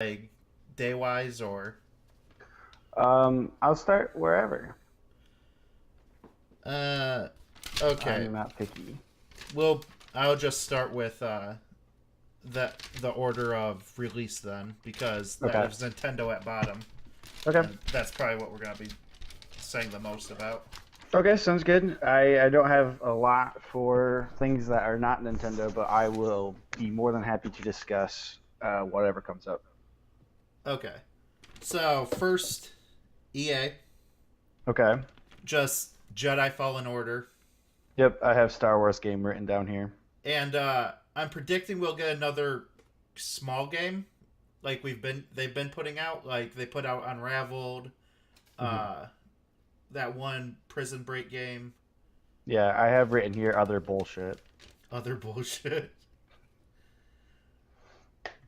like day wise or I'll start wherever. uh okay. I'm not picky. Well, I'll just start with the order of release then because that Okay. is Nintendo at bottom, Okay. and that's probably what we're gonna be saying the most about. Okay, sounds good. I don't have a lot for things that are not Nintendo, but I will be more than happy to discuss whatever comes up. Okay, so first EA, Okay. just Jedi Fallen Order, Yep, I have Star Wars game written down here. and I'm predicting we'll get another small game like they've been putting out. Like they put out Unraveled, Hmm. uh, that one Prison Break game, Yeah, I have written here other bullshit. other bullshit.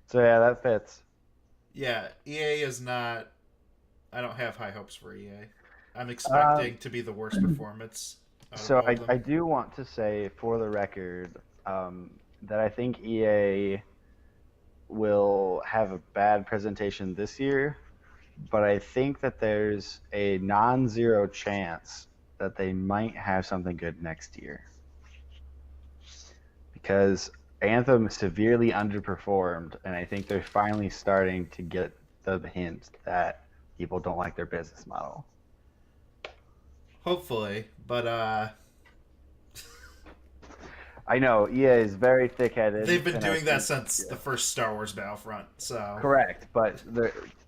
So yeah, that fits. Yeah, EA is not. I don't have high hopes for EA. I'm Um, expecting to be the worst performance out of so all of I them. do want to say for the record that I think EA will have a bad presentation this year, but I think that there's a non-zero chance that they might have something good next year because Anthem severely underperformed, and I think they're finally starting to get the hint that people don't like their business model. Hopefully, but I know EA is very thick-headed, they've been and I doing that think since the yeah, first Star Wars Battlefront. So, correct, but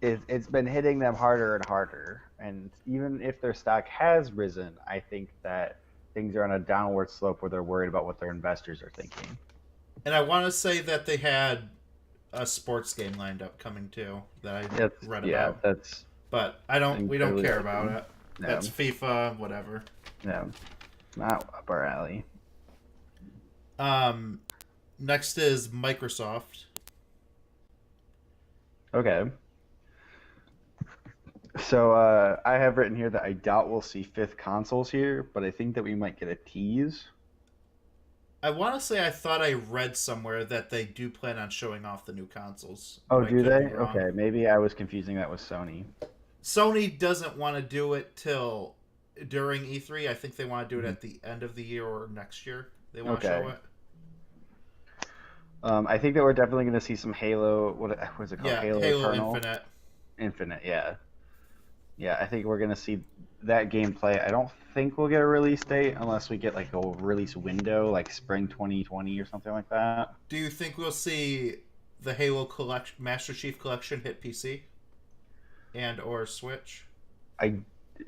it's been hitting them harder and harder. And even if their stock has risen, I think that things are on a downward slope where they're worried about what their investors are thinking. and I want to say that they had a sports game lined up coming too that I That's read yeah, about, that's but I don't. We don't incredibly care about likely. it. That's No, FIFA, whatever. no, not up our alley. Um, Next is Microsoft. Okay. So I have written here that I doubt we'll see fifth consoles here, but I think that we might get a tease. I want to say I thought I read somewhere that they do plan on showing off the new consoles, Oh, but I do could they? be wrong. Okay, maybe I was confusing that with Sony. Sony doesn't want to do it till during E3. I think they want to do it Mhm. at the end of the year or next year. They want to show Okay. it. I think that we're definitely going to see some Halo. What was it called? Yeah, Halo Halo Eternal, Infinite. Infinite. Yeah, yeah. I think we're going to see that gameplay. I don't think we'll get a release date unless we get like a release window, like spring 2020 or something like that. Do you think we'll see the Halo collection, Master Chief Collection, hit PC and or Switch? I,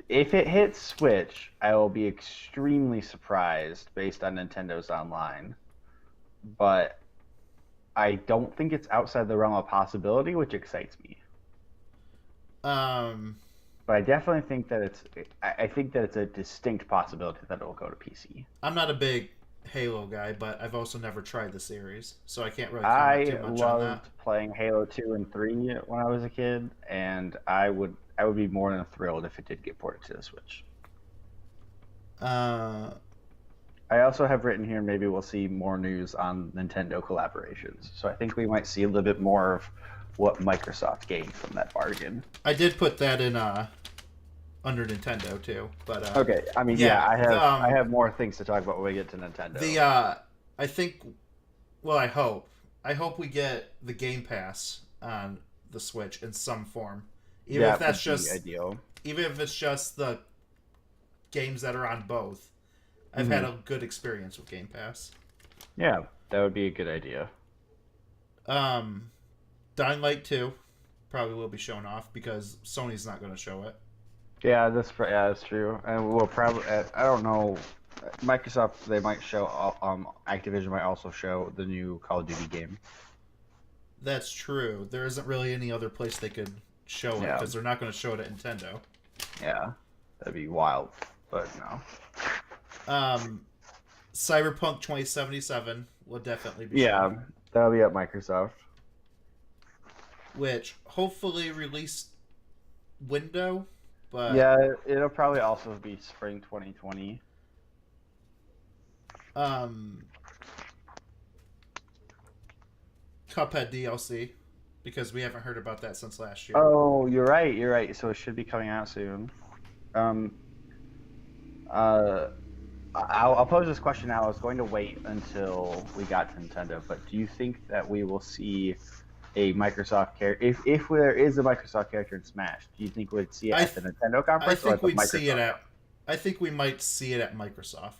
if it hits Switch, I will be extremely surprised based on Nintendo's online. But I don't think it's outside the realm of possibility, which excites me. Um, But I definitely think that I think that it's a distinct possibility that it will go to PC. I'm not a big Halo guy, but I've also never tried the series, so I can't really comment too I much on that. loved playing Halo 2 and 3 when I was a kid, and I would be more than thrilled if it did get ported to the Switch. Uh, I also have written here maybe we'll see more news on Nintendo collaborations. So I think we might see a little bit more of what Microsoft gained from that bargain. I did put that in under Nintendo too, but Okay, I mean, yeah, yeah, I have more things to talk about when we get to Nintendo. the I think well, I hope we get the Game Pass on the Switch in some form, even if That that's would be just ideal. even if it's just the games that are on both. I've had Hmm. a good experience with Game Pass. Yeah, that would be a good idea. Um, Dying Light 2 probably will be shown off because Sony's not going to show it. Yeah, that's true. And we'll probably I don't know. Microsoft they might show Activision might also show the new Call of Duty game. That's true. There isn't really any other place they could show it Yeah, because they're not going to show it at Nintendo. yeah, that'd be wild. But no. Um, Cyberpunk 2077 will definitely be shown, Yeah, that'll be at Microsoft. which hopefully release window, but Yeah, it'll probably also be spring 2020. um, Cuphead DLC. because we haven't heard about that since last year. Oh, you're right. You're right. So it should be coming out soon. Um, uh, I'll pose this question now. I was going to wait until we got to Nintendo, but do you think that we will see a Microsoft character? If there is a Microsoft character in Smash, do you think we'd see it I at the Nintendo conference or at the Microsoft? I think we might see it at Microsoft,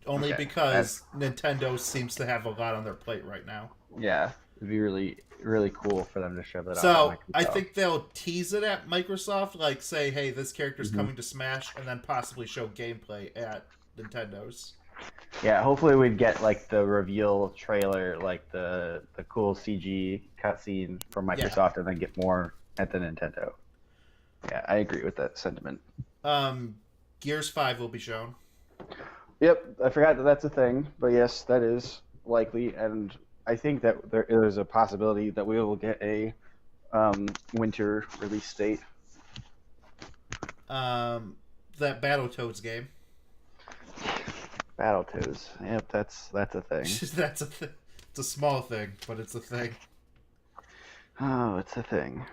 only Okay, because Nintendo seems to have a lot on their plate right now. yeah, it'd be really really cool for them to show that off So at I Microsoft. think they'll tease it at Microsoft, like say, "Hey, this character's Mhm. coming to Smash," and then possibly show gameplay at Nintendo's. Yeah, hopefully we'd get like the reveal trailer, like the cool CG cutscene from Yeah. Microsoft, and then get more at the Nintendo. Yeah, I agree with that sentiment. Gears 5 will be shown. Yep, I forgot that that's a thing, but yes, that is likely, and I think that there is a possibility that we will get a winter release date. That Battletoads game. Battletoads. Yep, that's a thing. It's a small thing, but it's a thing. Oh, it's a thing.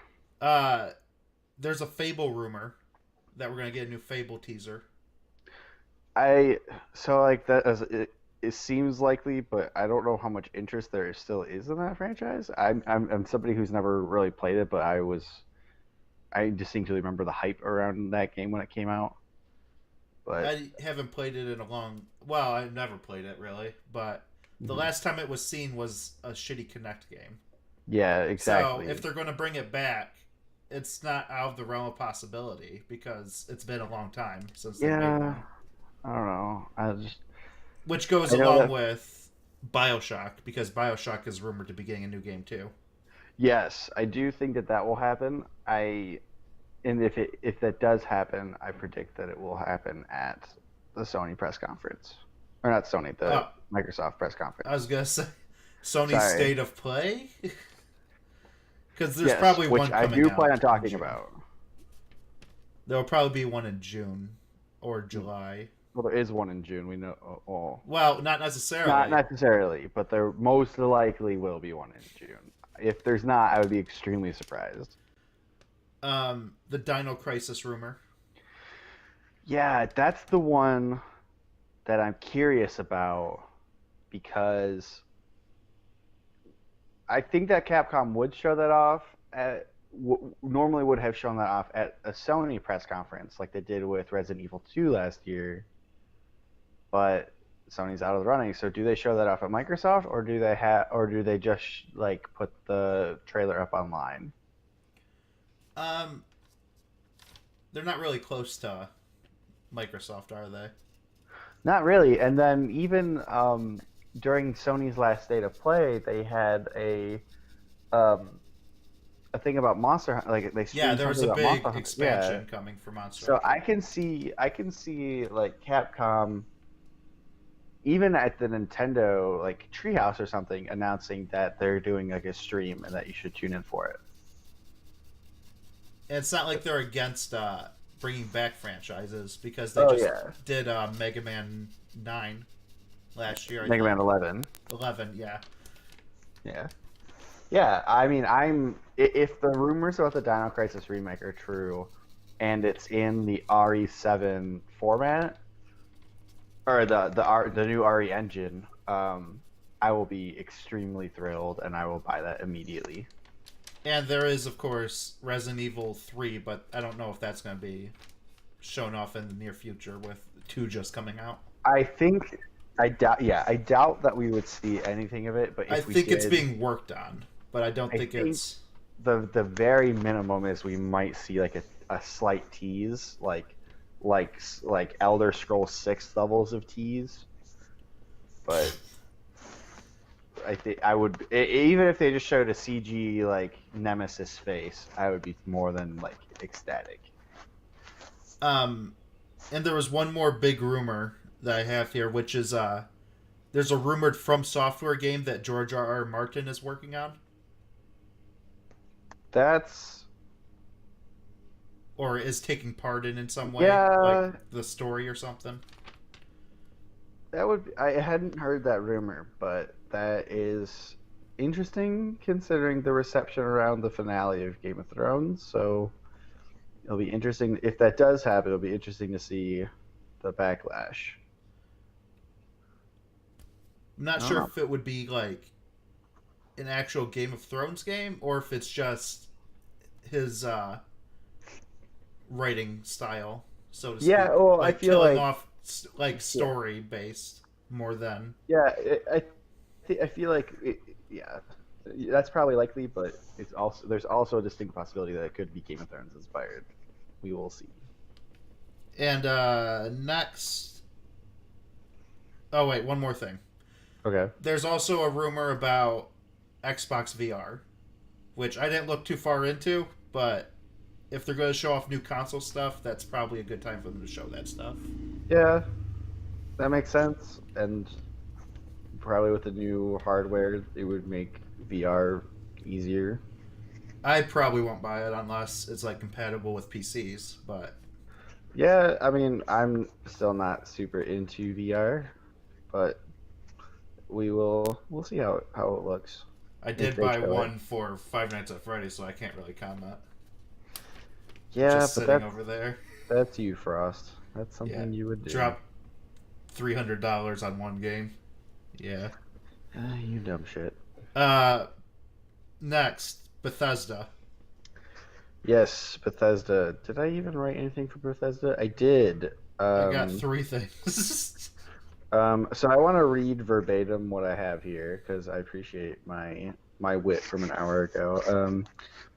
There's a Fable rumor that we're gonna get a new Fable teaser. So like that as it seems likely, but I don't know how much interest there still is in that franchise. I'm somebody who's never really played it, but I distinctly remember the hype around that game when it came out. But I haven't played it in a long. Well, I never played it really, but the last time it was seen was a shitty Kinect game. yeah, exactly. So if they're going to bring it back, it's not out of the realm of possibility because it's been a long time since they made Yeah, one. I don't know. Which goes I know along that. with Bioshock because Bioshock is rumored to be getting a new game too. Yes, I do think that that will happen. And if that does happen, I predict that it will happen at the Sony press conference, or not Sony, the Oh, Microsoft press I conference. was gonna say Sony's Sorry. State of Play because there's Yes, probably which one I coming do out plan on in talking June. about. There'll probably be one in June or July. Well, there is one in June. We know. Well, Well, not necessarily. not necessarily, but there most likely will be one in June. If there's not, I would be extremely surprised. The Dino Crisis rumor. Yeah, that's the one that I'm curious about because I think that Capcom would show that off normally would have shown that off at a Sony press conference like they did with Resident Evil 2 last year. But Sony's out of the running. So do they show that off at Microsoft or do they just like put the trailer up online? They're not really close to Microsoft, are they? Not really. And then even during Sony's last state of play, they had a thing about Monster Hunter. Like they Yeah, streamed there was something a about big Monster Hunter. expansion Yeah. coming for Monster So Hunter. I can see like Capcom, even at the Nintendo like Treehouse or something, announcing that they're doing like a stream and that you should tune in for it. And it's not like they're against bringing back franchises because they Oh just yeah, did Mega Man 9 last year. Mega Man 11. 11, yeah. Yeah. Yeah, I mean, if the rumors about the Dino Crisis remake are true, and it's in the RE7 format, or the new RE engine, I will be extremely thrilled, and I will buy that immediately. And there is, of course, Resident Evil 3, but I don't know if that's going to be shown off in the near future with 2 just coming out. I doubt that we would see anything of it, but if I we think did, it's being worked on, but I don't think it's... the very minimum is we might see like a slight tease, like Elder Scrolls 6 levels of tease. But I think I would even if they just showed a CG like Nemesis face, I would be more than like ecstatic. And there was one more big rumor that I have here, which is there's a rumored From Software game that George R.R. Martin is working on. That's Or is taking part in some way, yeah. like the story or something. That would I hadn't heard that rumor, but that is interesting considering the reception around the finale of Game of Thrones. So it'll be interesting if that does happen. It'll be interesting to see the backlash. I'm not I don't sure know. if it would be like an actual Game of Thrones game or if it's just his writing style, so to Yeah, speak, well, I like feel killing like off like yeah, story based more than. yeah. I feel like yeah, that's probably likely, but there's also a distinct possibility that it could be Game of Thrones inspired. We will see. And next, oh wait, one more thing. Okay. There's also a rumor about Xbox VR, which I didn't look too far into, but if they're going to show off new console stuff, that's probably a good time for them to show that stuff. Yeah, that makes sense. And probably with the new hardware, it would make VR easier. I probably won't buy it unless it's like compatible with PCs, but Yeah, I mean, I'm still not super into VR, but we'll see how it looks I if did they buy show it. one for Five Nights at Freddy's, so I can't really comment. Yeah, Just but sitting over there. that's you, Frost. That's Yeah. something you would do. Drop $300 on one game. Yeah. You dumb shit. Uh, next, Bethesda. Yes, Bethesda. Did I even write anything for Bethesda? I did. I got three things. So I want to read verbatim what I have here because I appreciate my wit from an hour ago.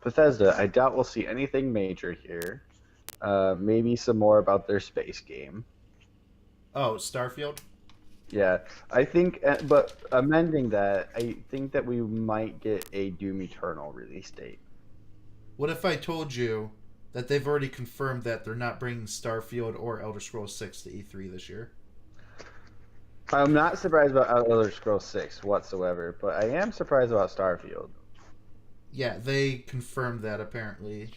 Bethesda, I doubt we'll see anything major here. Maybe some more about their space game. Oh, Starfield? Yeah, I think, but amending that, I think that we might get a Doom Eternal release date. What if I told you that they've already confirmed that they're not bringing Starfield or Elder Scrolls 6 to E3 this year? I'm not surprised about Elder Scrolls 6 whatsoever, but I am surprised about Starfield. Yeah, they confirmed that apparently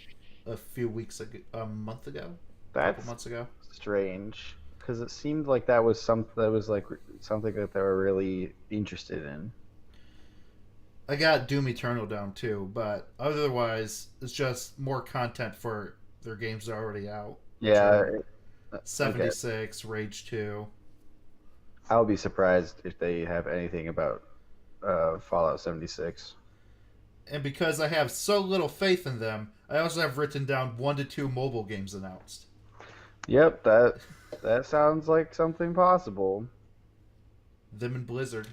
a few weeks ago, a month ago, a couple That's months ago. strange because it seemed like that was something that they were really interested in. I got Doom Eternal down too, but otherwise, it's just more content for their games that are already out, which Yeah, are okay. 76, Rage 2. I'll be surprised if they have anything about Fallout 76. And because I have so little faith in them, I also have written down 1 to 2 mobile games announced. Yep, that sounds like something possible. Them and Blizzard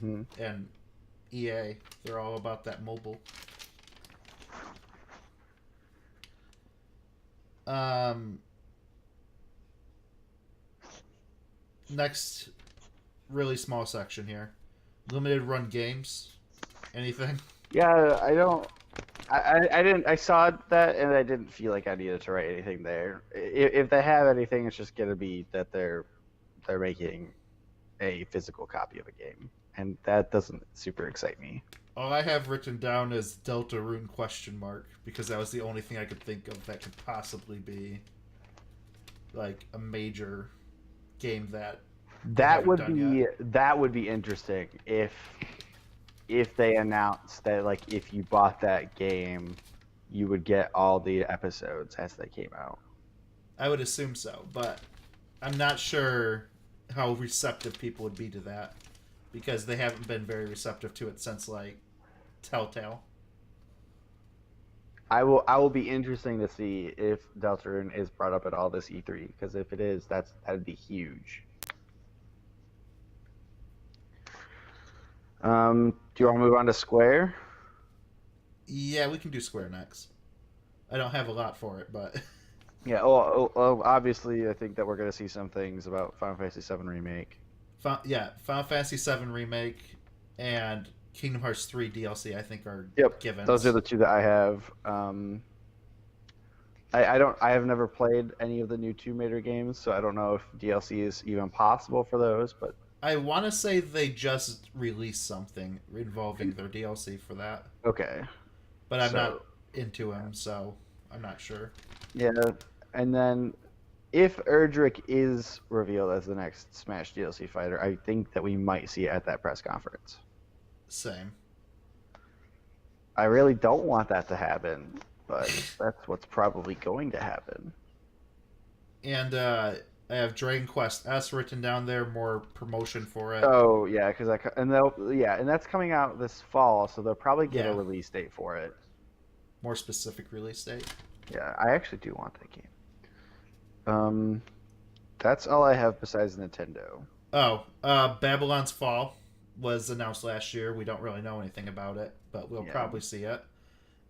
Hmm. and EA, they're all about that mobile. Um, Next, really small section here. Limited run games. Anything? Yeah, I don't. I didn't. I saw that and I didn't feel like I needed to write anything there. If they have anything, it's just gonna be that they're making a physical copy of a game, and that doesn't super excite me. All I have written down is Deltarune question mark because that was the only thing I could think of that could possibly be like a major game that they haven't done yet. That would be interesting if they announced that like if you bought that game, you would get all the episodes as they came out. I would assume so, but I'm not sure how receptive people would be to that because they haven't been very receptive to it since like Telltale. I will be interesting to see if Deltarune is brought up at all this E3 because if it is, that'd be huge. Do you want to move on to Square? Yeah, we can do Square next. I don't have a lot for it, but Yeah. Well, obviously, I think that we're gonna see some things about Final Fantasy VII remake. Yeah, Final Fantasy VII remake and Kingdom Hearts 3 DLC I think are Yep, those are givens. the two that I have. I don't. I have never played any of the new Tomb Raider games, so I don't know if DLC is even possible for those. But I want to say they just released something involving their DLC for that, okay, but I'm not so into him, so I'm not sure. yeah, and then if Erdrick is revealed as the next Smash DLC fighter, I think that we might see it at that press conference. Same. I really don't want that to happen, but that's what's probably going to happen. And I have Dragon Quest S written down there, more promotion for it. Oh yeah, because and that's coming out this fall, so they'll probably give a Yeah, release date for it. more specific release date. Yeah, I actually do want that game. Um, that's all I have besides Nintendo. Oh, Babylon's Fall was announced last year. We don't really know anything about it, but we'll Yeah, probably see it.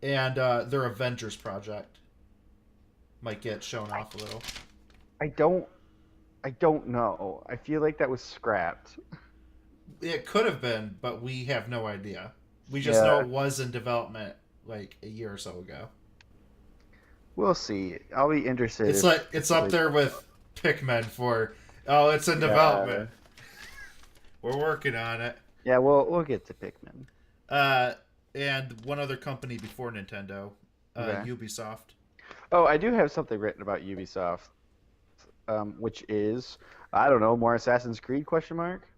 And their Avengers project might get shown off a little. I don't, I don't know. I feel like that was scrapped. It could have been, but we have no idea. We just know Yeah, it was in development like a year or so ago. we'll see. I'll be interested It's if like it's up they. there with Pikmin for oh, it's in development. Yeah, We're working on it. yeah, we'll get to Pikmin. Uh, and one other company before Nintendo, Okay. Ubisoft. Oh, I do have something written about Ubisoft, which is I don't know, more Assassin's Creed question mark.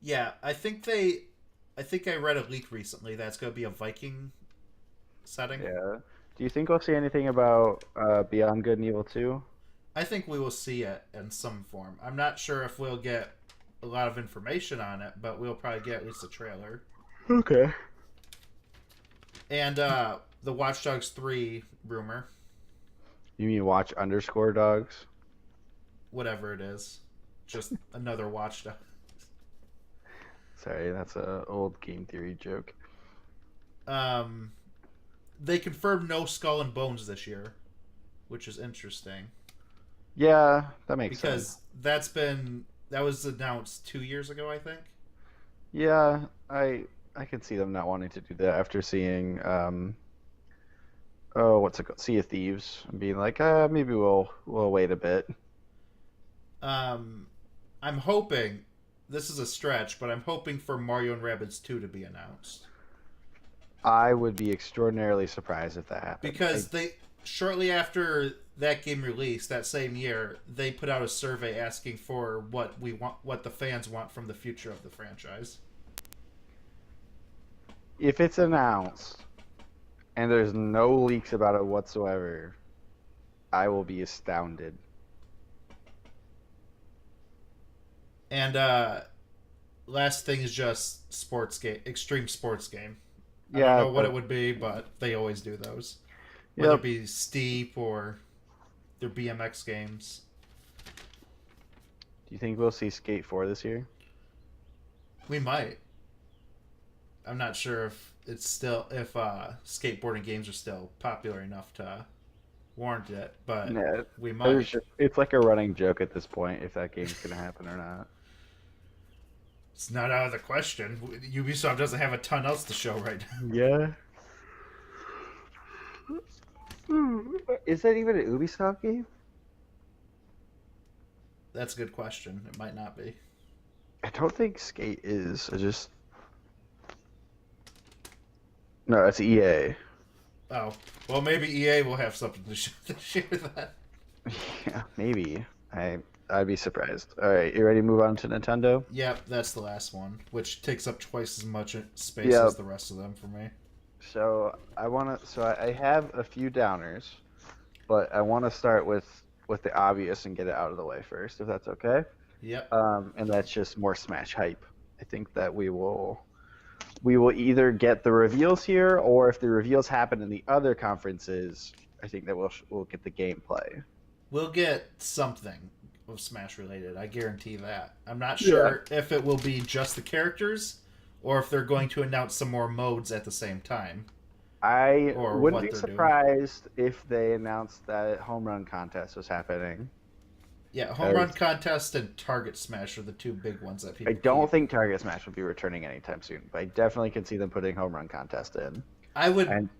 Yeah, I think I read a leak recently that's going to be a Viking setting. Yeah. Do you think we'll see anything about Beyond Good and Evil 2? I think we will see it in some form. I'm not sure if we'll get a lot of information on it, but we'll probably get at least a trailer. Okay. And the Watch Dogs 3 rumor, You mean watch underscore dogs? whatever it is, just another Watch Dog. Sorry, that's a old game theory joke. Um, they confirmed no Skull and Bones this year, which is interesting Yeah, that makes because sense. that was announced 2 years ago, I think. Yeah, I can see them not wanting to do that after seeing oh, what's it called? Sea of Thieves and being like, maybe we'll wait a bit. Um, I'm hoping this is a stretch, but I'm hoping for Mario and Rabbids 2 to be announced I would be extraordinarily surprised if that happened. because they shortly after that game released that same year, they put out a survey asking for what the fans want from the future of the franchise. If it's announced and there's no leaks about it whatsoever, I will be astounded. And last thing is just sports game, extreme sports game. I don't Yeah, know what but it would be, but they always do those. Whether it yep. be steep or their BMX games. Do you think we'll see Skate 4 this year? We might. I'm not sure if skateboarding games are still popular enough to warrant it, but Yeah, we might. it's like a running joke at this point if that game's gonna happen or not. It's not out of the question. Ubisoft doesn't have a ton else to show right now. Yeah. Is that even an Ubisoft game? That's a good question. It might not be. I don't think Skate is. I just no, it's EA. Oh, well, maybe EA will have something to share that. Yeah, maybe. I'd be surprised. All right, you ready to move on to Nintendo? Yep, that's the last one, which takes up twice as much space Yep. as the rest of them for me. So I have a few downers, but I want to start with the obvious and get it out of the way first, if that's okay. Yep. And that's just more Smash hype. I think that we will either get the reveals here, or if the reveals happen in the other conferences, I think that we'll get the gameplay. We'll get something of Smash related. I guarantee that. I'm not sure if it will be just the characters or if they're going to announce some more modes at the same time. I Or wouldn't what be they're doing. surprised if they announced that home run contest was happening. Yeah, Home Run Contest and Target Smash are the two big ones that people I don't keep. think Target Smash will be returning anytime soon, but I definitely can see them putting home run contest in. I would. And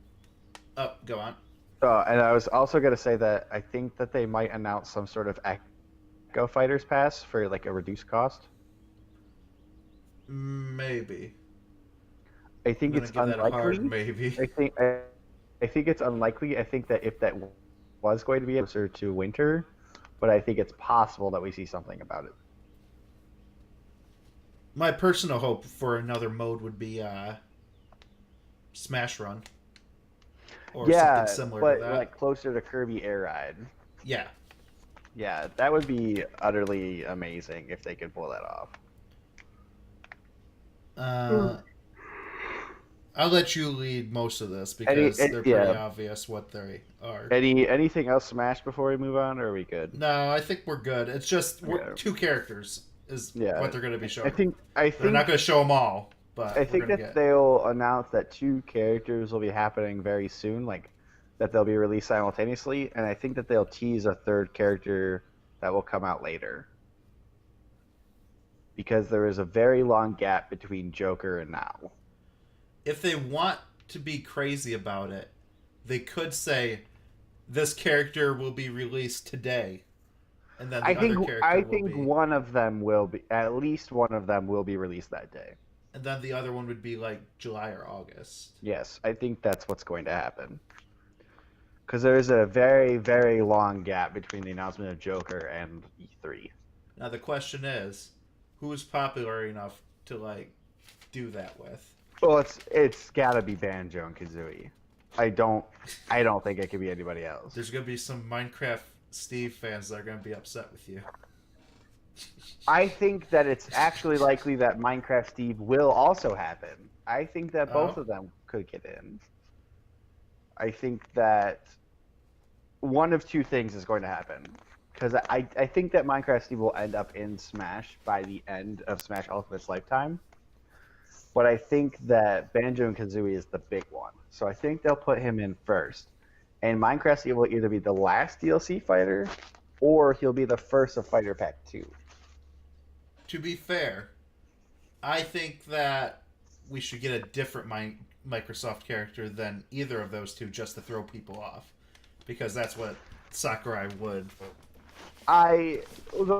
Oh, go on. and I was also going to say that I think that they might announce some sort of Echo Fighters Pass for like a reduced cost. Maybe. I think I'm it's gonna give that a hard unlikely. maybe. I think it's unlikely. I think that if that was going to be closer to winter, but I think it's possible that we see something about it. My personal hope for another mode would be Smash Run. or something Yeah, similar to but that. like closer to Kirby Air Ride. Yeah. Yeah, that would be utterly amazing if they could pull that off. Uh, I'll let you lead most of this because they're pretty Yeah. obvious what they are. Anything else Smash before we move on, or are we good? No, I think we're good. It's just Yeah. two characters is Yeah. what they're going to be I showing. think I They're not think going to show them all, I but we're think going to that get. they'll announce that two characters will be happening very soon, like that they'll be released simultaneously, and I think that they'll tease a third character that will come out later. Because there is a very long gap between Joker and now. If they want to be crazy about it, they could say this character will be released today, and then the other character I will think be, one of them will be at least one of them will be released that day. and then the other one would be like July or August. Yes, I think that's what's going to happen. Because there is a very, very long gap between the announcement of Joker and E3. Now the question is, who is popular enough to like do that with? Well, it's got to be Banjo and Kazooie. I don't think it could be anybody else. There's gonna be some Minecraft Steve fans that are gonna be upset with you. I think that it's actually likely that Minecraft Steve will also happen. I think that both of them could get in. I think that one of two things is going to happen. Because I think that Minecraft Steve will end up in Smash by the end of Smash Ultimate's lifetime. But I think that Banjo and Kazooie is the big one. So I think they'll put him in first. And Minecraft Steve will either be the last DLC fighter, or he'll be the first of Fighter Pack 2. To be fair, I think that we should get a different Microsoft character than either of those two just to throw people off. Because that's what Sakurai would. There's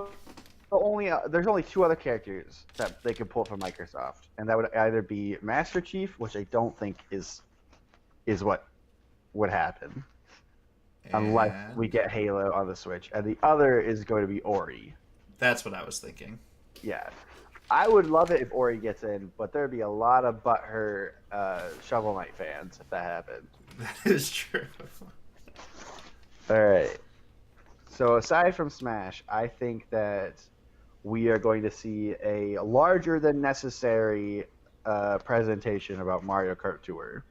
only two other characters that they could pull from Microsoft, and that would either be Master Chief, which I don't think is what would happen unless we get Halo on the Switch, and the other is going to be Ori. That's what I was thinking. Yeah, I would love it if Ori gets in, but there'd be a lot of butthurt Shovel Knight fans if that happened. That is true. All right. So aside from Smash, I think that we are going to see a larger than necessary presentation about Mario Kart Tour.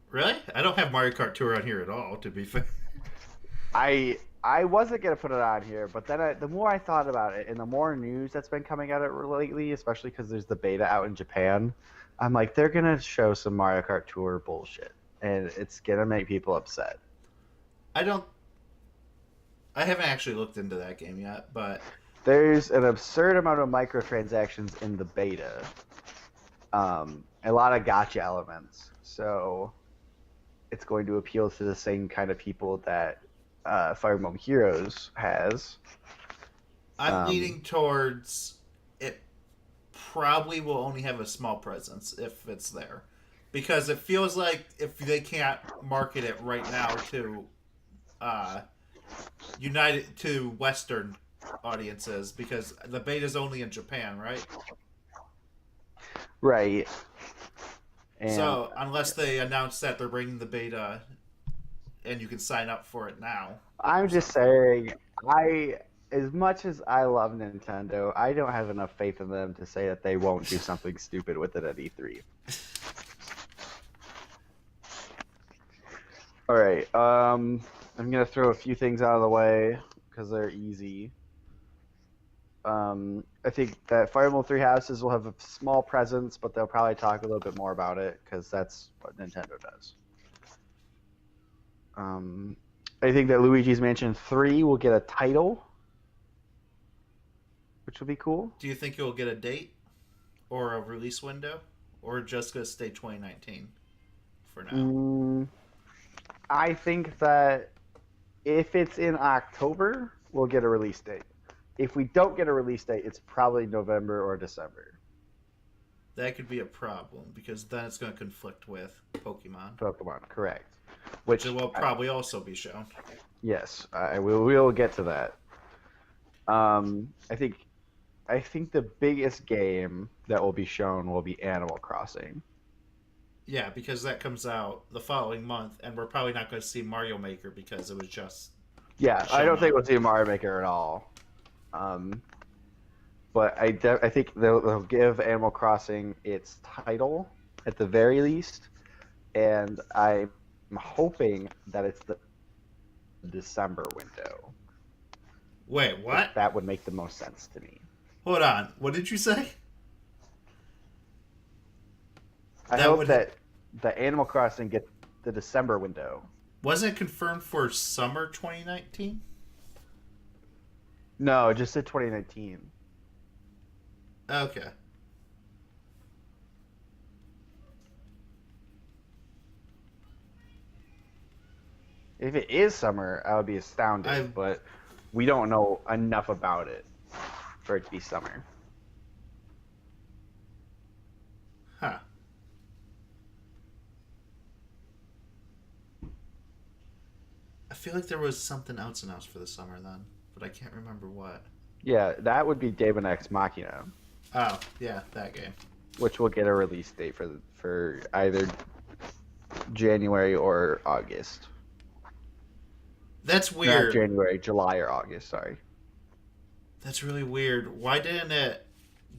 Really? I don't have Mario Kart Tour on here at all, to be fair. I wasn't gonna put it on here, but then the more I thought about it, and the more news that's been coming out lately, especially because there's the beta out in Japan, I'm like, they're gonna show some Mario Kart Tour bullshit, and it's gonna make people upset. I haven't actually looked into that game yet, but there's an absurd amount of microtransactions in the beta. A lot of gotcha elements. So it's going to appeal to the same kind of people that Fire Emblem Heroes has. I'm leaning towards it probably will only have a small presence if it's there. Because it feels like if they can't market it right now to United to Western audiences, because the beta's only in Japan, right? Right. And so unless they announce that they're bringing the beta and you can sign up for it now. I'm just saying, as much as I love Nintendo, I don't have enough faith in them to say that they won't do something stupid with it at E3. All right. I'm gonna throw a few things out of the way because they're easy. I think that Fire Emblem Three Houses will have a small presence, but they'll probably talk a little bit more about it because that's what Nintendo does. I think that Luigi's Mansion 3 will get a title, which will be cool. Do you think it will get a date or a release window, or just gonna stay 2019 for now? I think that if it's in October, we'll get a release date. If we don't get a release date, it's probably November or December. That could be a problem because then it's going to conflict with Pokemon. Pokemon, correct. Which will probably also be shown. Yes, we'll get to that. I think the biggest game that will be shown will be Animal Crossing. Yeah, because that comes out the following month, and we're probably not going to see Mario Maker because it was just Yeah, I shown don't think up. we'll see Mario Maker at all. Um, but I think they'll give Animal Crossing its title at the very least, and I'm hoping that it's the December window. Wait, what? That would make the most sense to me. Hold on. What did you say? I That hope would that the Animal Crossing gets the December window. wasn't it confirmed for summer 2019? No, just at 2019. Okay. If it is summer, I would be I astounded, but we don't know enough about it for it to be summer. huh. I feel like there was something else announced for the summer then, but I can't remember what. Yeah, that would be Daemon X Machina, Oh, yeah, that game. which will get a release date for either January or August. That's Not weird. January, July or August, sorry. That's really weird. Why didn't it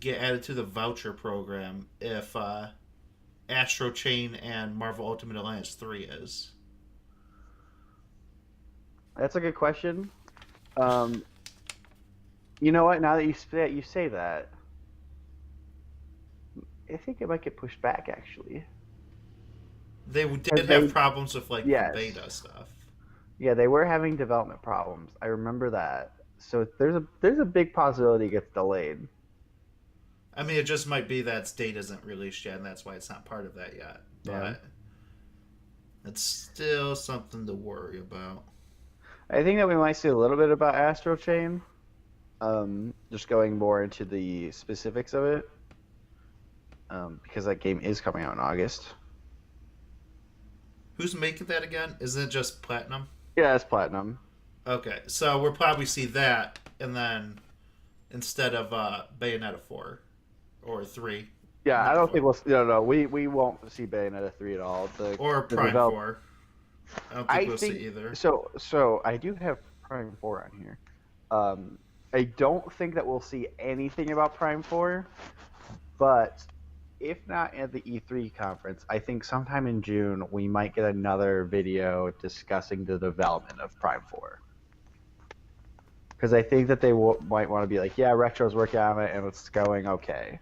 get added to the voucher program if Astro Chain and Marvel Ultimate Alliance 3 is? That's a good question. Um, you know what? Now that you say that, I think it might get pushed back actually. They 'Cause did have they, problems with like the yes, beta stuff. yeah, they were having development problems. I remember that. So there's a big possibility it gets delayed. I mean, it just might be that its date isn't released yet, and that's why it's not part of that yet. Yeah, But it's still something to worry about. I think that we might see a little bit about Astro Chain. Just going more into the specifics of it, because that game is coming out in August. Who's making that again? Isn't it just Platinum? Yeah, it's platinum. Okay, so we'll probably see that, and then instead of Bayonetta 4 or 3, Yeah, I not don't 4, think we'll. No, we won't see Bayonetta 3 at all. or The Prime develop. 4. I don't think I we'll see think either. so. I do have Prime 4 on here. I don't think that we'll see anything about Prime 4, but if not at the E3 conference, I think sometime in June we might get another video discussing the development of Prime 4. Because I think that they might want to be like, yeah, Retro's working on it and it's going okay.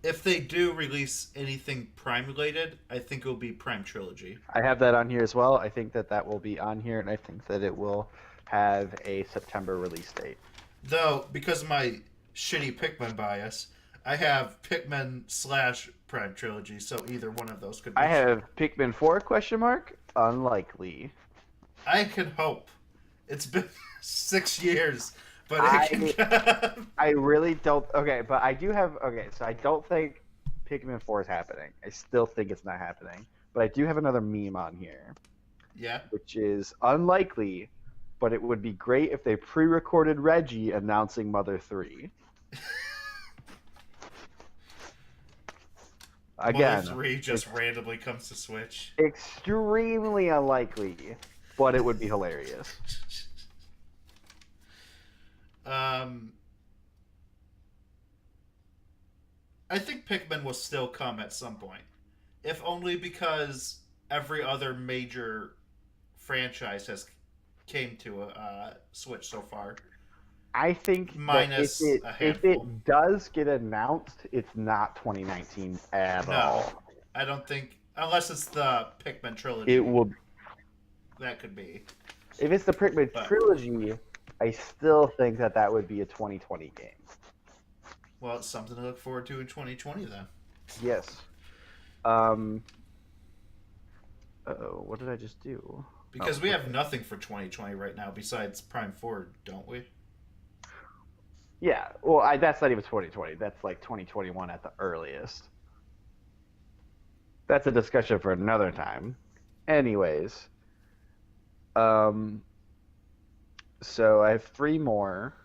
If they do release anything Prime related, I think it will be Prime Trilogy. I have that on here as well. I think that will be on here, and I think that it will have a September release date. Though, because of my shitty Pikmin bias, I have Pikmin slash Prime Trilogy, so either one of those could be. I have Pikmin 4 question mark? Unlikely. I can hope. It's been 6 years, but it I can. I really don't. Okay, but I do have. Okay, so I don't think Pikmin 4 is happening. I still think it's not happening. But I do have another meme on here, Yeah. which is unlikely, but it would be great if they pre-recorded Reggie announcing Mother 3. Mother Again, 3 just randomly comes to Switch. extremely unlikely, but it would be hilarious. Um, I think Pikmin will still come at some point, if only because every other major franchise has came to a Switch so far, I think that minus a if handful. it does get announced, it's not 2019 at No, all. I don't think unless it's the Pikmin trilogy. It will. That could be, If it's the Pikmin but trilogy, I still think that would be a 2020 game. well, it's something to look forward to in 2020 then. Yes. Um. What did I just do? Because we have nothing for 2020 right now besides Prime 4, don't we? Yeah. Well, that's not even 2020. That's like 2021 at the earliest. That's a discussion for another time. Anyways. Um. So I have three more,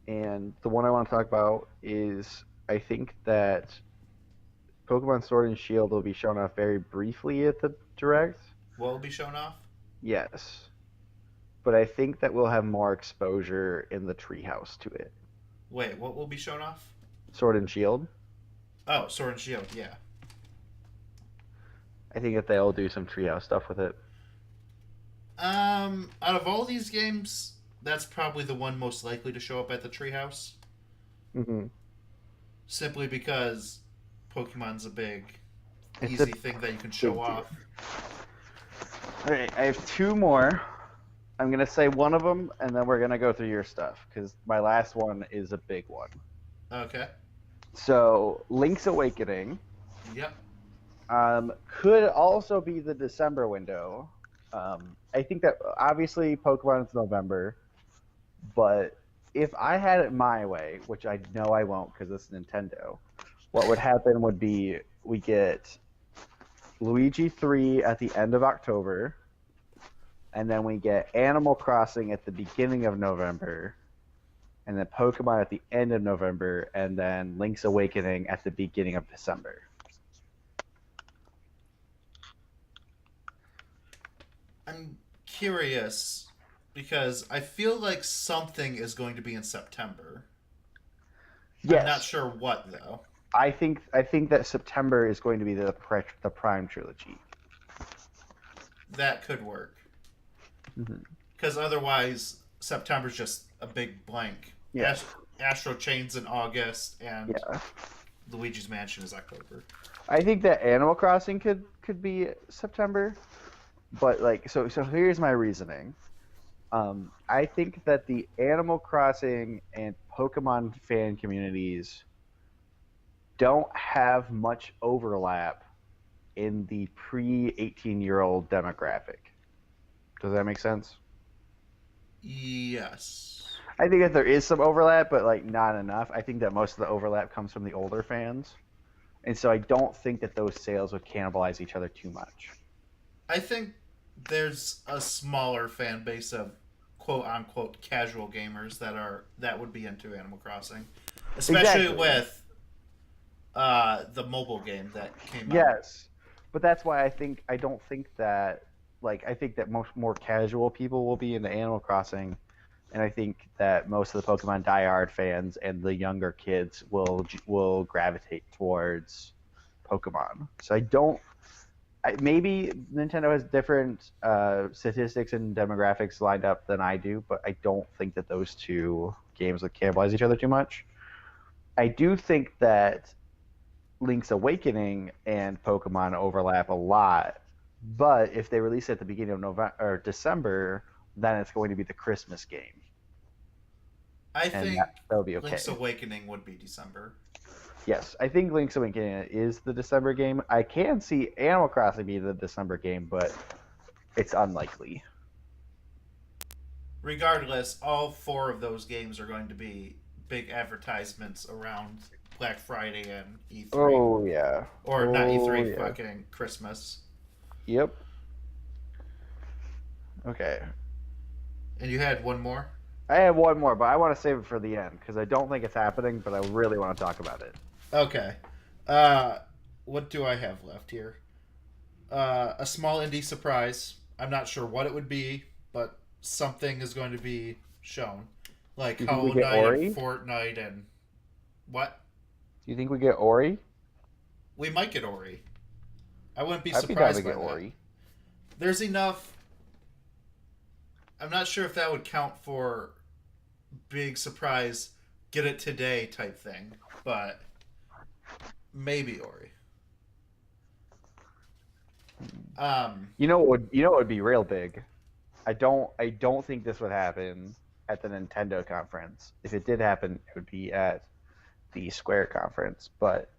and the one I want to talk about is I think that Pokemon Sword and Shield will be shown off very briefly at the Direct. What will be shown off? Yes. But I think that we'll have more exposure in the treehouse to it. Wait, what will be shown off? Sword and Shield. Oh, Sword and Shield, yeah. I think that they'll do some treehouse stuff with it. Out of all these games, that's probably the one most likely to show up at the treehouse. Mm-hmm. Simply because Pokemon's a big, It's easy thing that you can show off. All right, I have two more. I'm gonna say one of them, and then we're gonna go through your stuff because my last one is a big one. Okay. So, Link's Awakening. Yep. Could also be the December window. I think that obviously Pokemon is November, but if I had it my way, which I know I won't because it's Nintendo, what would happen would be we get Luigi 3 at the end of October, and then we get Animal Crossing at the beginning of November, and then Pokemon at the end of November, and then Link's Awakening at the beginning of December. I'm curious because I feel like something is going to be in September. Yes. I'm not sure what though. I think that September is going to be the Prime trilogy. That could work. Because otherwise, September's just a big blank. Yeah. Astro Chain's in August, and Luigi's Mansion is October. I think that Animal Crossing could be September, but like so here's my reasoning. I think that the Animal Crossing and Pokemon fan communities don't have much overlap in the pre-18-year-old demographic. Does that make sense? Yes. I think that there is some overlap, but like not enough. I think that most of the overlap comes from the older fans. And so I don't think that those sales would cannibalize each other too much. I think there's a smaller fan base of quote unquote casual gamers that would be into Animal Crossing. Especially with the mobile game that came out. Yes. But that's why I think I think that most more casual people will be into Animal Crossing, and I think that most of the Pokemon diehard fans and the younger kids will gravitate towards Pokemon. So maybe Nintendo has different statistics and demographics lined up than I do, but I don't think that those two games would cannibalize each other too much. I do think that Link's Awakening and Pokemon overlap a lot, but if they release it at the beginning of November or December, then it's going to be the Christmas game. I think that would be okay. Link's Awakening would be December. Yes, I think Link's Awakening is the December game. I can see Animal Crossing being the December game, but it's unlikely. Regardless, all four of those games are going to be big advertisements around Black Friday and E3. Oh, yeah. Or not E3, fucking Christmas. Yep. Okay. And you had one more? I have one more, but I want to save it for the end because I don't think it's happening, but I really want to talk about it. Okay. What do I have left here? A small indie surprise. I'm not sure what it would be, but something is going to be shown. Like Hollow Knight and Fortnite and... What? Do you think we get Ori? We might get Ori. I wouldn't be I'd surprised be by get that. Ori. There's enough... I'm not sure if that would count for big surprise, get it today type thing, but maybe Ori. You know what would be real big? I don't think this would happen at the Nintendo conference. If it did happen, it would be at the Square conference. But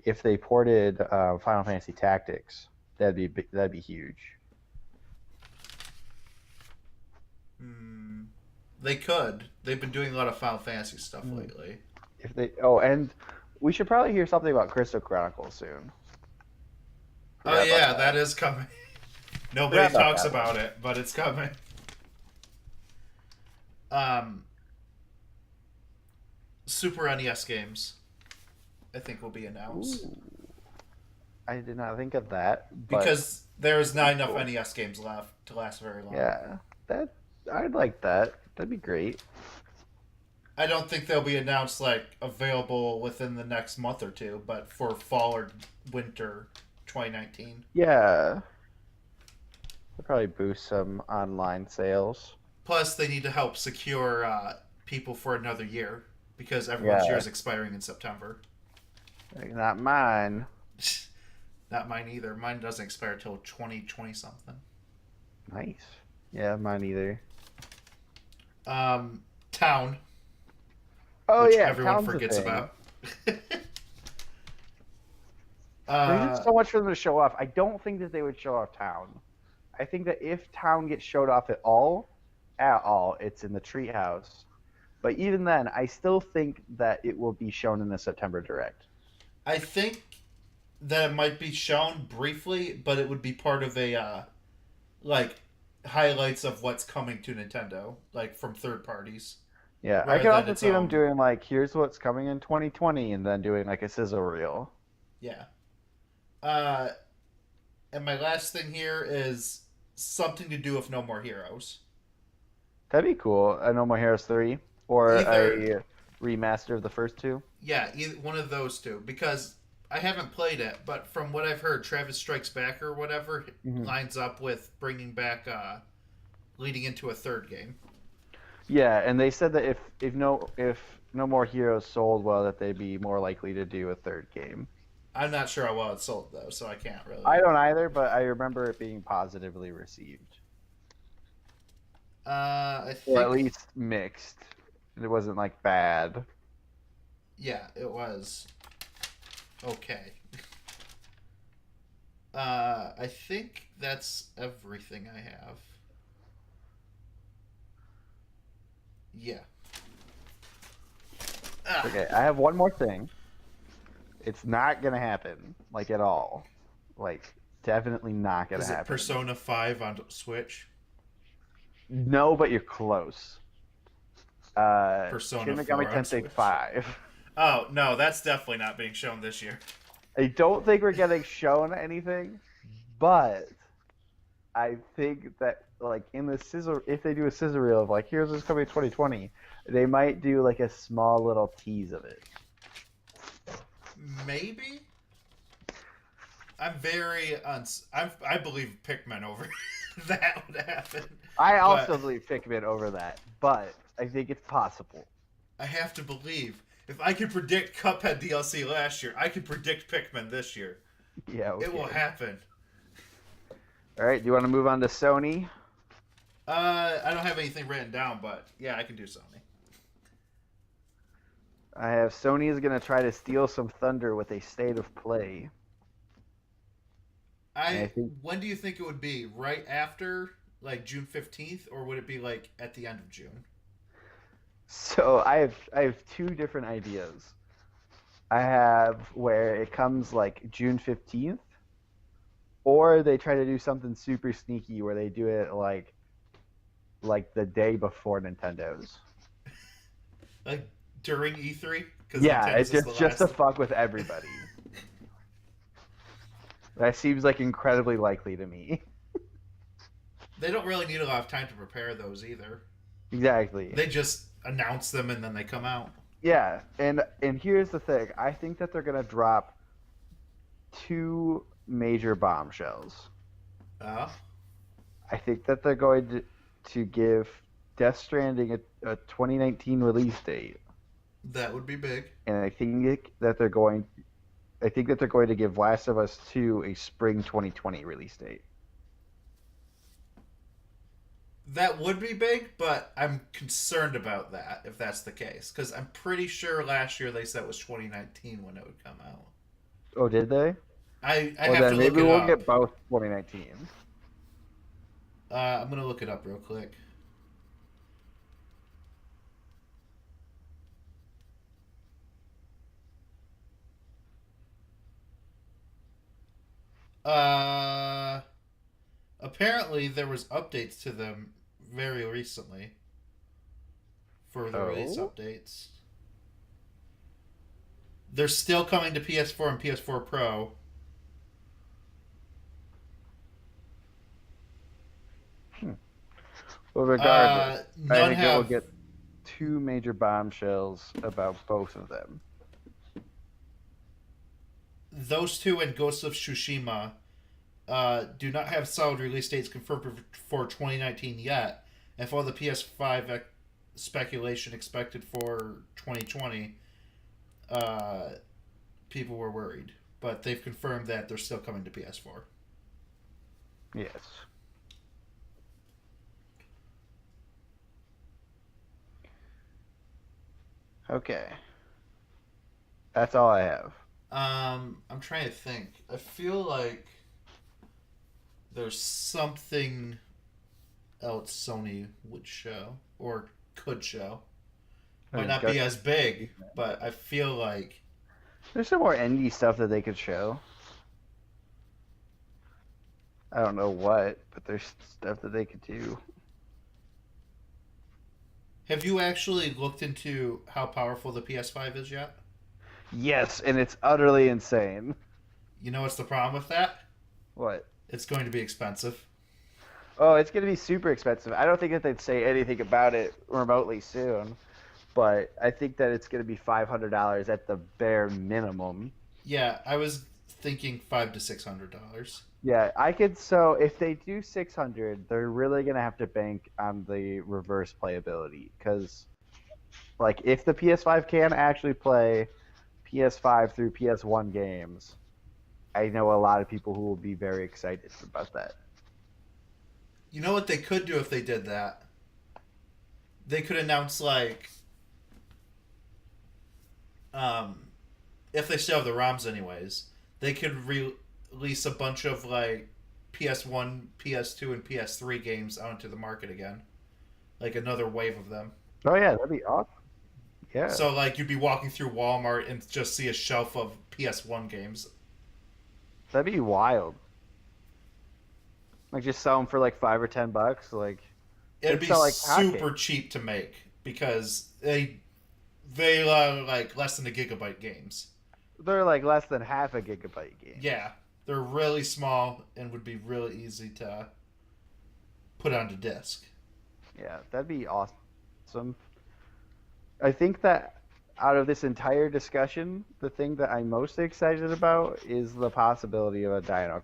if they ported Final Fantasy Tactics, that'd be huge. They could. They've been doing a lot of Final Fantasy stuff lately. And we should probably hear something about Crystal Chronicles soon. Oh yeah, that is coming. Nobody talks about it, but it's coming. Super NES games. I think will be announced. Ooh, I did not think of that, but Because there's not enough cool. NES games left to last very long. Yeah, that I'd like that. That'd be great. I don't think they'll be announced like available within the next month or two, but for fall or winter 2019. Yeah, it'd probably boost some online sales. Plus, they need to help secure people for another year because everyone's year Yeah, is expiring in September. like, not mine. Not mine either. Mine doesn't expire till 2020 something. Nice. Yeah, mine either. Town, Oh which yeah, everyone town's a forgets thing. about. There's just uh, so much for them to show off. I don't think that they would show off town. I think that if town gets showed off at all, it's in the treehouse. But even then, I still think that it will be shown in the September Direct. I think that it might be shown briefly, but it would be part of a like highlights of what's coming to Nintendo, like from third parties, Yeah, I rather could than also its see them own. doing like, here's what's coming in 2020, and then doing like a sizzle reel. Yeah. Uh, and my last thing here is something to do with No More Heroes. That'd be cool. A No More Heroes 3 or Either, a remaster of the first two. yeah, either one of those two, because I haven't played it, but from what I've heard, Travis Strikes Back or whatever Hmm. lines up with bringing back, leading into a third game. Yeah, and they said that if No More Heroes sold well, that they'd be more likely to do a third game. I'm not sure how well it sold though, so I can't I really. don't either, but I remember it being positively received, I or at think, least mixed. It wasn't like bad. yeah, it was okay. I think that's everything I have. Yeah. Ah, Okay, I have one more thing. It's not gonna happen, like at all. Like, definitely not gonna is it happen. Persona 5 on Switch? No, but you're close. Shin Persona Megami 4 on Tensei Switch? 5. Oh, no, that's definitely not being shown this year. I don't think we're getting shown anything, but I think that like in the scissor, if they do a scissor reel of like, here's what's coming 2020, they might do like a small little tease of it. Maybe? I'm very I believe Pikmin over that would happen. I But also believe Pikmin over that, but I think it's possible. I have to believe. If I could predict Cuphead DLC last year, I could predict Pikmin this year. Yeah, It will okay. happen. All right, do you want to move on to Sony? I don't have anything written down, but yeah, I can do Sony. I have Sony is going to try to steal some thunder with a state of play. And I I think when do you think it would be? Right after like June 15th, or would it be like at the end of June? so. I have two different ideas. I have where it comes like June 15th, or they try to do something super sneaky where they do it like the day before Nintendo's. Like during E3, because Yeah, it Nintendo's is the just to last. fuck with everybody. That seems like incredibly likely to me. They don't really need a lot of time to prepare those either. Exactly. They just announce them and then they come out. Yeah, and here's the thing. I think that they're gonna drop two major bombshells. Uh, I think that they're going to give Death Stranding a 2019 release date, that would be big. and I think that they're going to give Last of Us 2 a spring 2020 release date. That would be big, but I'm concerned about that if that's the case. Because I'm pretty sure last year they said it was 2019 when it would come out. Oh, did they? I Well, have to then look maybe it we'll up. get both 2019. I'm going to look it up real quick. Uh, apparently there was updates to them very recently for the release Oh, updates. They're still coming to PS4 and PS4 Pro. Well, regardless, I None think that we'll have get two major bombshells about both of them. those two and Ghost of Tsushima do not have solid release dates confirmed for 2019 yet, and for the PS5 speculation expected for 2020, uh, people were worried. But they've confirmed that they're still coming to PS4. Yes. Okay. That's all I have. I'm trying to think. I feel like there's something else Sony would show or could show. Might not be as big, but I feel like There's some more indie stuff that they could show. I don't know what, but there's stuff that they could do. have you actually looked into how powerful the PS5 is yet? Yes, and it's utterly insane. You know what's the problem with that? What? It's going to be expensive. Oh, it's going to be super expensive. I don't think that they'd say anything about it remotely soon, but I think that it's going to be $500 at the bare minimum. Yeah, I was thinking $500 to $600. Yeah, I could. So if they do 600, they're really going to have to bank on the reverse playability because, like, if the PS5 can actually play PS5 through PS1 games, I know a lot of people who will be very excited about that. You know what they could do if they did that? They could announce like, if they still have the ROMs anyways, they could release a bunch of like PS1, PS2, and PS3 games out into the market again, like another wave of them. Oh yeah, that'd be awesome. Yeah, So like you'd be walking through Walmart and just see a shelf of PS1 games. that'd be wild. Like just sell them for like $5 or $10. Like It'd they'd be sell like super hotcakes. cheap to make because they are like less than a gigabyte games. They're like less than half a gigabyte game. Yeah, they're really small and would be really easy to put onto disk. Yeah, that'd be awesome. I think that out of this entire discussion, the thing that I'm most excited about is the possibility of a Dino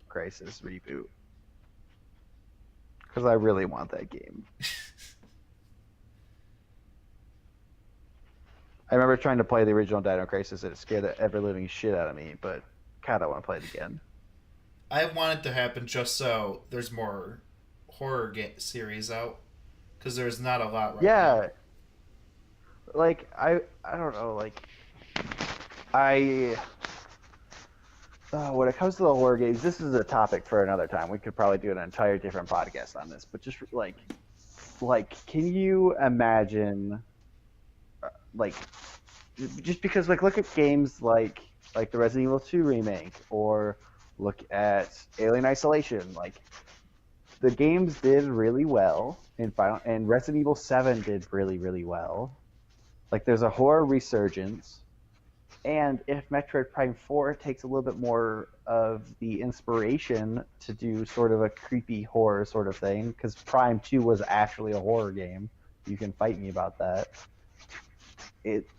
Crisis reboot. Because I really want that game. I remember trying to play the original Dino Crisis and it scared the ever living shit out of me, but God, I want to play it again. I want it to happen just so there's more horror series out because there's not a lot right now. Yeah, like I don't know, like I when it comes to the horror games, this is a topic for another time. We could probably do an entire different podcast on this, but just like can you imagine like just because like look at games like the Resident Evil 2 remake or look at Alien Isolation, like the games did really well and Resident Evil 7 did really really well. Like there's a horror resurgence. And if Metroid Prime 4 takes a little bit more of the inspiration to do sort of a creepy horror sort of thing, because Prime 2 was actually a horror game, you can fight me about that.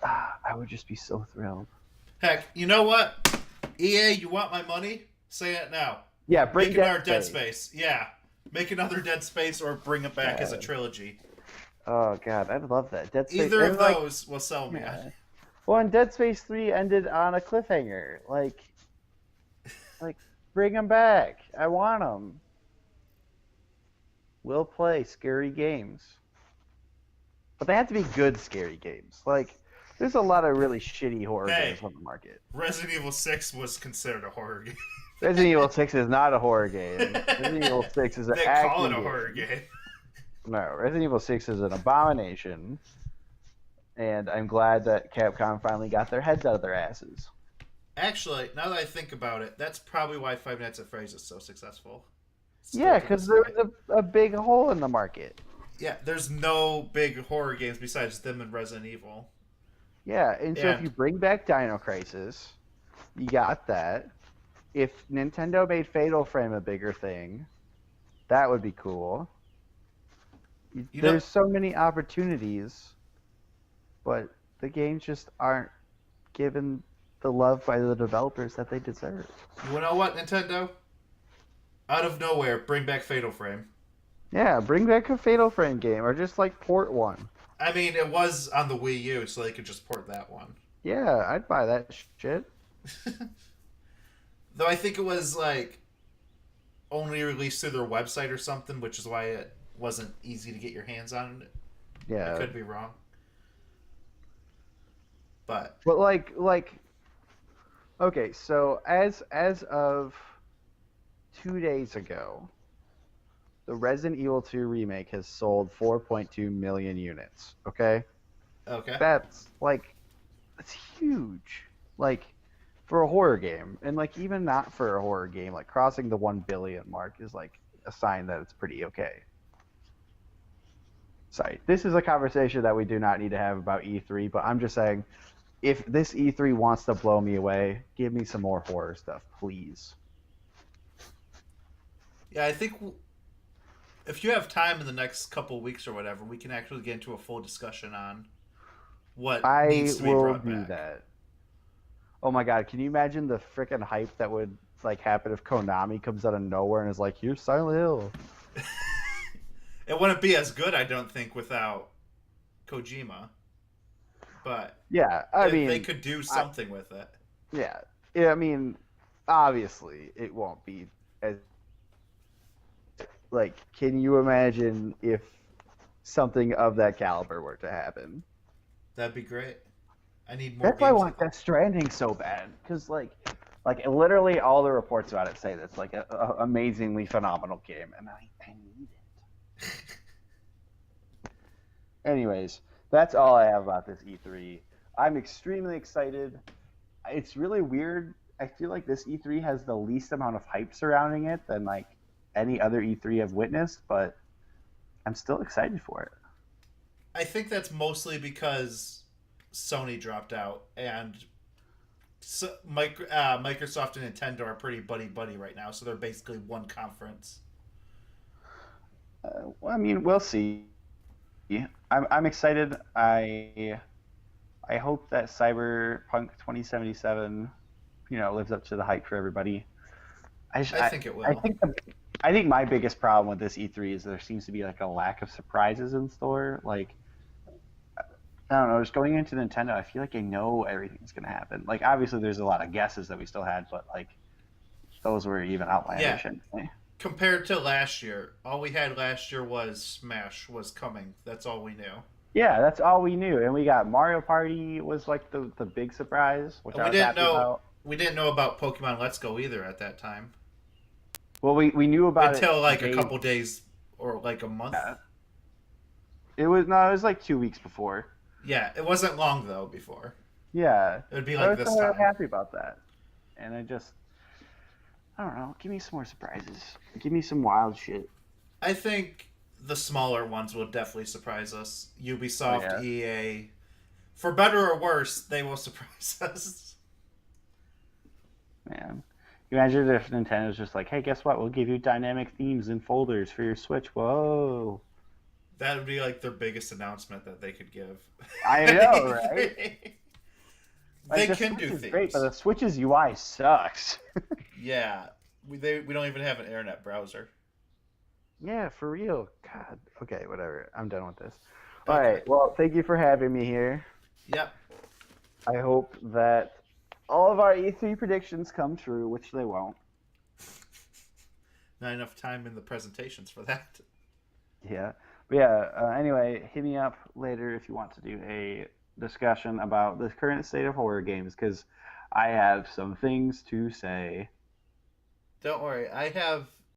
I would just be so thrilled. Heck, you know what? EA, you want my money? Say it now. Yeah, bring Make another Dead Space. Yeah. Make another Dead Space or bring it back as a trilogy. Oh god, I'd love that. Dead Space. Either of those will sell me. Yeah. Well, and Dead Space 3 ended on a cliffhanger. Like bring them back. I want them. We'll play scary games. But they have to be good scary games. Like, there's a lot of really shitty horror games on the market. Resident Evil 6 was considered a horror game. Resident Evil 6 is not a horror game. Resident Evil 6 is an They action call it a game. horror game. No, Resident Evil 6 is an abomination. And I'm glad that Capcom finally got their heads out of their asses. Actually, now that I think about it, that's probably why Five Nights at Freddy's is so successful. Yeah, because there was a big hole in the market. Yeah, there's no big horror games besides them and Resident Evil. Yeah, and so if And you bring back Dino Crisis, you got that. If Nintendo made Fatal Frame a bigger thing, that would be cool. you know, There's so many opportunities, but the games just aren't given the love by the developers that they deserve. you know what, Nintendo? Out of nowhere, bring back Fatal Frame. Yeah, bring back a Fatal Frame game, or just like port one. I mean, it was on the Wii U, so they could just port that one. Yeah, I'd buy that shit. Though I think it was like only released through their website or something, which is why it wasn't easy to get your hands on. I Yeah, could be wrong, but but okay, so as of 2 days ago, the Resident Evil 2 remake has sold 4.2 million units. Okay, okay. that's huge. Like for a horror game, and like even not for a horror game, like crossing the 1 billion mark is like a sign that it's pretty okay. Sorry, this is a conversation that we do not need to have about E3, but I'm just saying, if this E3 wants to blow me away, give me some more horror stuff, please. Yeah, I think if you have time in the next couple of weeks or whatever, we can actually get into a full discussion on what I needs to be will brought do back. that. Oh my god, can you imagine the freaking hype that would like happen if Konami comes out of nowhere and is like, "Here's Silent Hill." It wouldn't be as good, I don't think, without Kojima, but Yeah, I they mean, could do I, something with it. yeah, yeah, I mean, obviously it won't be as like. Can you imagine if something of that caliber were to happen? That'd be great. I need more That's why I games want like that. Death Stranding so bad, because literally all the reports about it say that's like a amazingly phenomenal game, and I need it. Anyways, that's all I have about this E3. I'm extremely excited. It's really weird. I feel like this E3 has the least amount of hype surrounding it than like any other E3 I've witnessed, but I'm still excited for it. I think that's mostly because Sony dropped out, and Microsoft and Nintendo are pretty buddy buddy right now, so they're basically one conference. Well, I mean, we'll see. I'm excited. I hope that Cyberpunk 2077, lives up to the hype for everybody. I just, I think it I will. think I think my biggest problem with this E3 is there seems to be like a lack of surprises in store. Like I don't know, just going into Nintendo, I feel like I know everything's gonna happen. Like obviously there's a lot of guesses that we still had, but like those were even Yeah, outlandish anyway. compared to last year, all we had last year was Smash was coming. That's all we knew, Yeah, that's all we knew, and we got Mario Party was like the big surprise, which and I was happy about. we didn't know about Pokemon Let's Go either at that time Well, we knew about it until like a days. couple days or like a month. Yeah. It was like 2 weeks before. Yeah, it wasn't long though before. Yeah, It would be I like was this kind of time. happy about that, and I don't know, give me some more surprises, give me some wild shit. I think the smaller ones will definitely surprise us. Oh Ubisoft, yeah, EA, for better or worse, they will surprise us. man. You imagine if Nintendo's just like, hey, guess what? We'll give you dynamic themes and folders for your Switch. Whoa. That would be like their biggest announcement that they could give. I know, right? Like They the can Switch do is great, but themes. the Switch's UI sucks. Yeah, we don't even have an internet browser. Yeah, for real. God. Okay, whatever. I'm done with this. All Okay. right. Well, thank you for having me here. Yep. I hope that all of our E3 predictions come true, which they won't. Not enough time in the presentations for that. Yeah. But yeah, anyway, hit me up later if you want to do a discussion about the current state of horror games, because I have some things to say. Don't worry. I have